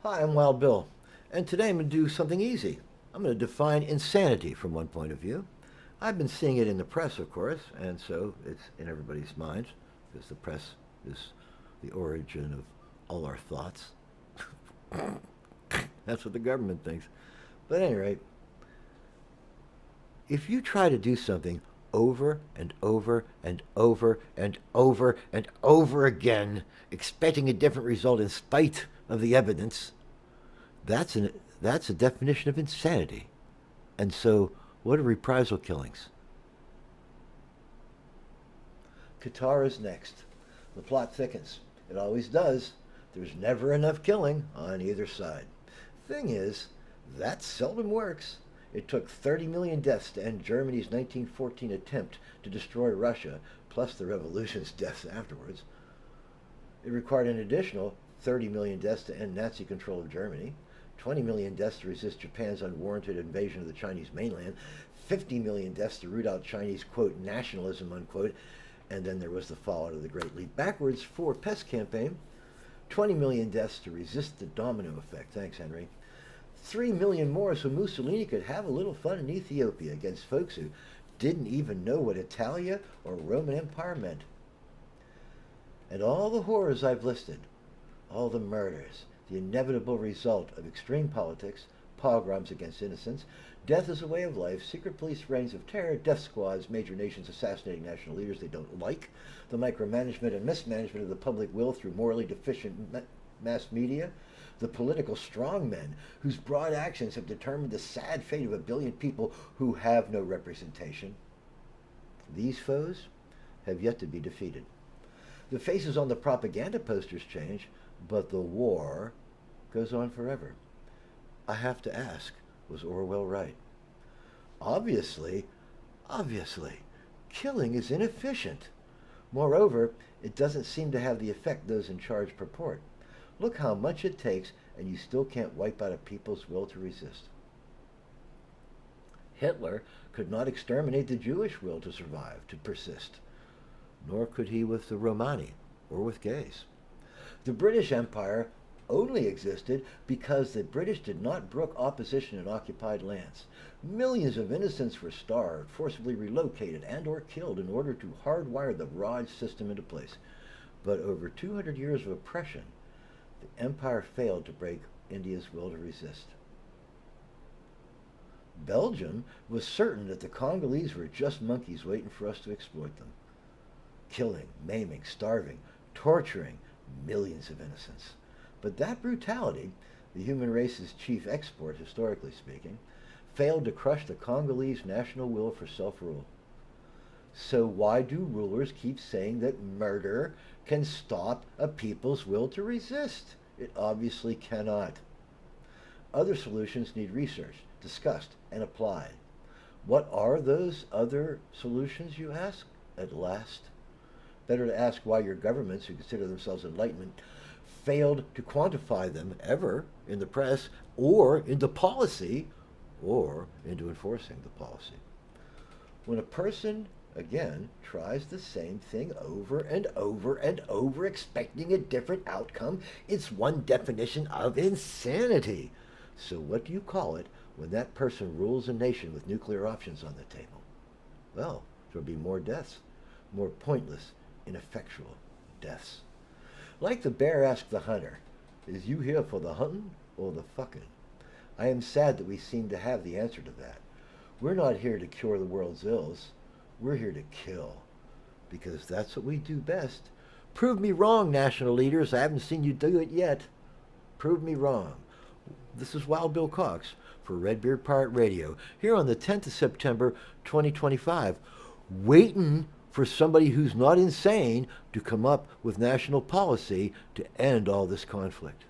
Hi, I'm Wild Bill, and today I'm going to do something easy. I'm going to define insanity from one point of view. I've been seeing it in the press, of course, and so it's in everybody's minds, because the press is the origin of all our thoughts. That's what the government thinks. But at any rate, if you try to do something over and over and over and over and over again, expecting a different result in spite of the evidence, that's that's a definition of insanity. And so, what are reprisal killings? Qatar is next. The plot thickens. It always does. There's never enough killing on either side. Thing is, that seldom works. It took 30 million deaths to end Germany's 1914 attempt to destroy Russia, plus the revolution's deaths afterwards. It required an additional 30 million deaths to end Nazi control of Germany, 20 million deaths to resist Japan's unwarranted invasion of the Chinese mainland, 50 million deaths to root out Chinese, quote, nationalism, unquote, and then there was the fallout of the Great Leap Backwards for Pest campaign, 20 million deaths to resist the domino effect. Thanks, Henry. 3 million more so Mussolini could have a little fun in Ethiopia against folks who didn't even know what Italia or Roman Empire meant. And all the horrors I've listed, all the murders, the inevitable result of extreme politics, pogroms against innocents, death as a way of life, secret police reigns of terror, death squads, major nations assassinating national leaders they don't like, the micromanagement and mismanagement of the public will through morally deficient mass media, the political strongmen whose broad actions have determined the sad fate of a billion people who have no representation. These foes have yet to be defeated. The faces on the propaganda posters change, but the war goes on forever. I have to ask, was Orwell right? Obviously, killing is inefficient. Moreover, it doesn't seem to have the effect those in charge purport. Look how much it takes, and you still can't wipe out a people's will to resist. Hitler could not exterminate the Jewish will to survive, to persist. Nor could he with the Romani or with gays. The British Empire only existed because the British did not brook opposition in occupied lands. Millions of innocents were starved, forcibly relocated, and or killed in order to hardwire the Raj system into place. But over 200 years of oppression, the empire failed to break India's will to resist. Belgium was certain that the Congolese were just monkeys waiting for us to exploit them. Killing, maiming, starving, torturing millions of innocents. But that brutality, the human race's chief export historically speaking, failed to crush the Congolese national will for self-rule. So why do rulers keep saying that murder can stop a people's will to resist? It obviously cannot. Other solutions need research, discussed, and applied. What are those other solutions, you ask? At last? Better to ask why your governments, who consider themselves enlightenment, failed to quantify them ever in the press or into policy or into enforcing the policy. When a person, again, tries the same thing over and over and over, expecting a different outcome, it's one definition of insanity. So what do you call it when that person rules a nation with nuclear options on the table? Well, there'll be more deaths, more pointless, ineffectual deaths. Like the bear asked the hunter, is you here for the hunting or the fucking? I am sad that we seem to have the answer to that. We're not here to cure the world's ills. We're here to kill. Because that's what we do best. Prove me wrong, national leaders. I haven't seen you do it yet. Prove me wrong. This is Wild Bill Cox for Redbeard Pirate Radio, here on the 10th of September, 2025, waiting for somebody who's not insane to come up with national policy to end all this conflict.